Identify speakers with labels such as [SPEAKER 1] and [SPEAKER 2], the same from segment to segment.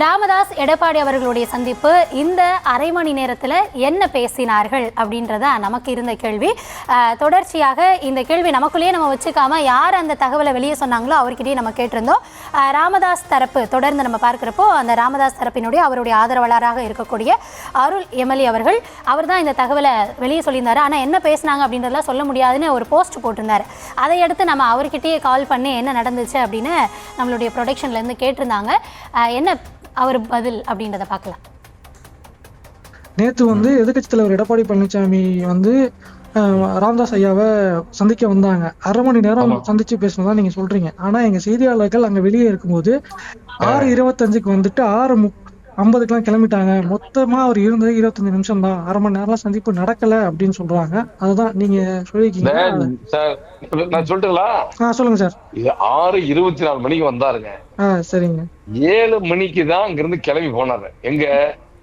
[SPEAKER 1] ராமதாஸ் எடப்பாடி அவர்களுடைய சந்திப்பு இந்த அரை மணி நேரத்தில் என்ன பேசினார்கள் அப்படின்றத நமக்கு இருந்த கேள்வி. தொடர்ச்சியாக இந்த கேள்வி நமக்குள்ளேயே நம்ம வச்சுக்காம யார் அந்த தகவலை வெளியே சொன்னாங்களோ அவர்கிட்டயே நம்ம கேட்டிருந்தோம். ராமதாஸ் தரப்பு தொடர்ந்து நம்ம பார்க்குறப்போ அந்த ராமதாஸ் தரப்பினுடைய அவருடைய ஆதரவாளராக இருக்கக்கூடிய அருள் எம்எல்ஏ அவர் தான் இந்த தகவலை வெளியே சொல்லியிருந்தாரு. ஆனால் என்ன பேசினாங்க அப்படின்றதெல்லாம் சொல்ல முடியாதுன்னு ஒரு போஸ்ட் போட்டிருந்தாரு. அதை அடுத்து நம்ம அவர்கிட்டயே கால் பண்ணி என்ன நடந்துச்சு அப்படின்னு நம்மளுடைய ப்ரொடக்ஷன்லேருந்து கேட்டிருந்தாங்க. என்ன அவர் பதில் அப்படின்றத பார்க்கலாம்.
[SPEAKER 2] நேற்று எதிர்க்கட்சி தலைவர் எடப்பாடி பழனிசாமி ராமதாஸ் ஐயாவை சந்திக்க வந்தாங்க. அரை மணி நேரம் சந்திச்சு பேசணும்தான் நீங்க சொல்றீங்க. ஆனா எங்க செய்தியாளர்கள் அங்க வெளியே இருக்கும்போது 6:25 6:50 கிளம்பிட்டாங்க. மொத்தமா அவர் இருந்தது 25 நிமிஷம் தான். அரை மணி நேரம் சந்திப்பு நடக்கல அப்படின்னு சொல்றாங்க. அதுதான் நீங்க சொல்லிருக்கீங்க. சொல்லுங்க சார்.
[SPEAKER 3] 6:24 மணிக்கு வந்தாருங்க.
[SPEAKER 2] சரிங்க.
[SPEAKER 3] 7 மணிக்கு தான் அங்க இருந்து கிளம்பி போனாரு. எங்க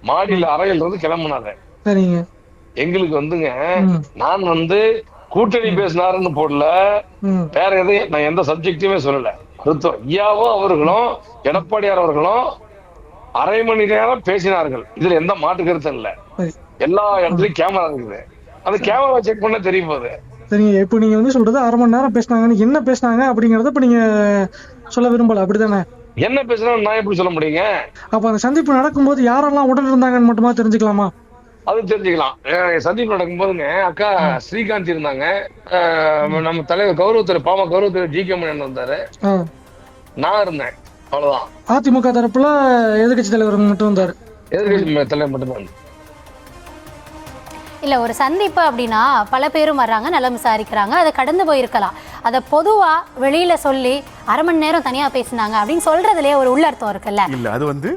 [SPEAKER 3] மாடியில அறையில இருந்து கிளம்புனாரு.
[SPEAKER 2] சரிங்க.
[SPEAKER 3] எங்களுக்கு நான் கூட்டணி பேசினாருன்னு போடல, வேற எதையும் நான் எந்த சப்ஜெக்டுமே சொல்லல. மருத்துவம் ஐயாவும் அவர்களும் எடப்பாடியார் அவர்களும் அரை மணி நேரம் பேசினார்கள். இதுல எந்த மாற்று கருத்தும் இல்ல. எல்லா இடத்துலயும் கேமரா இருக்குது. அந்த கேமரா செக் பண்ண தெரியும் போது.
[SPEAKER 2] சரிங்க. இப்ப நீங்க சொல்றது அரை மணி நேரம் பேசினாங்கன்னு என்ன பேசினாங்க அப்படிங்கறத இப்ப நீங்க சொல்ல விரும்பல, அப்படித்தானே?
[SPEAKER 3] என்ன பேசுறோம் நான் எப்படி சொல்ல முடியுங்க?
[SPEAKER 2] அப்ப அந்த சந்திப்பு நடக்கும்போது யாரெல்லாம் உடன் இருந்தாங்கன்னு மட்டுமா தெரிஞ்சுக்கலாமா?
[SPEAKER 3] அது தெரிஞ்சுக்கலாம். சந்திப்பு நடக்கும்போதுங்க அக்கா ஸ்ரீகாந்த் இருந்தாங்க, நம்ம தலைவர் கௌரவத்துல ஜி.கே. மணியன் இருந்தாரு, நான் இருந்தேன். அவ்வளவுதான்.
[SPEAKER 2] அதிமுக தரப்புல எதிர்கட்சி தலைவர் மட்டும் வந்தாரு.
[SPEAKER 3] எதிர்கட்சி தலைவர் மட்டும்தான்.
[SPEAKER 1] இல்ல, ஒரு சந்திப்பு அப்படின்னா பல பேரும் வர்றாங்க, நலம் விசாரிக்கிறாங்க, அதை கடந்து போயிருக்கலாம். அதை பொதுவா வெளியில சொல்லி அரை மணி நேரம் தனியா பேசினாங்க அப்படின்னு சொல்றதுலயே ஒரு உள்ளர்த்தம் இருக்குல்ல?
[SPEAKER 4] இல்ல, அது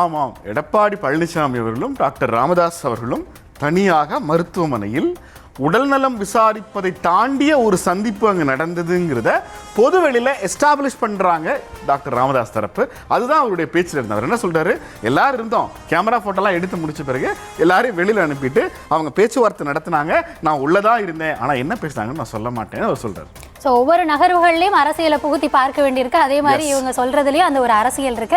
[SPEAKER 4] ஆமாம், எடப்பாடி பழனிசாமி அவர்களும் டாக்டர் ராமதாஸ் அவர்களும் தனியாக மருத்துவமனையில் உடல்நலம் விசாரிப்பதை தாண்டிய ஒரு சந்திப்பு அங்கே நடந்ததுங்கிறத பொது வெளியில எஸ்டாப்ளிஷ் பண்றாங்க டாக்டர் ராமதாஸ் தரப்பு. அதுதான் அவருடைய பேச்சில் இருந்தவர். என்ன சொல்றாரு? எல்லாரும் இருந்தோம், கேமரா போட்டோலாம் எடுத்து முடிச்ச பிறகு எல்லாரையும் வெளியில அனுப்பிட்டு அவங்க பேச்சுவார்த்தை நடத்தினாங்க. நான் உள்ளதா இருந்தேன், ஆனா என்ன பேசினாங்கன்னு நான் சொல்ல மாட்டேன்னு அவர் சொல்றாரு.
[SPEAKER 1] ஸோ ஒவ்வொரு நகர்வுகள்லையும் அரசியலை புகுத்தி பார்க்க வேண்டியிருக்கு. அதே மாதிரி இவங்க சொல்றதுலயும் அந்த ஒரு அரசியல் இருக்கு.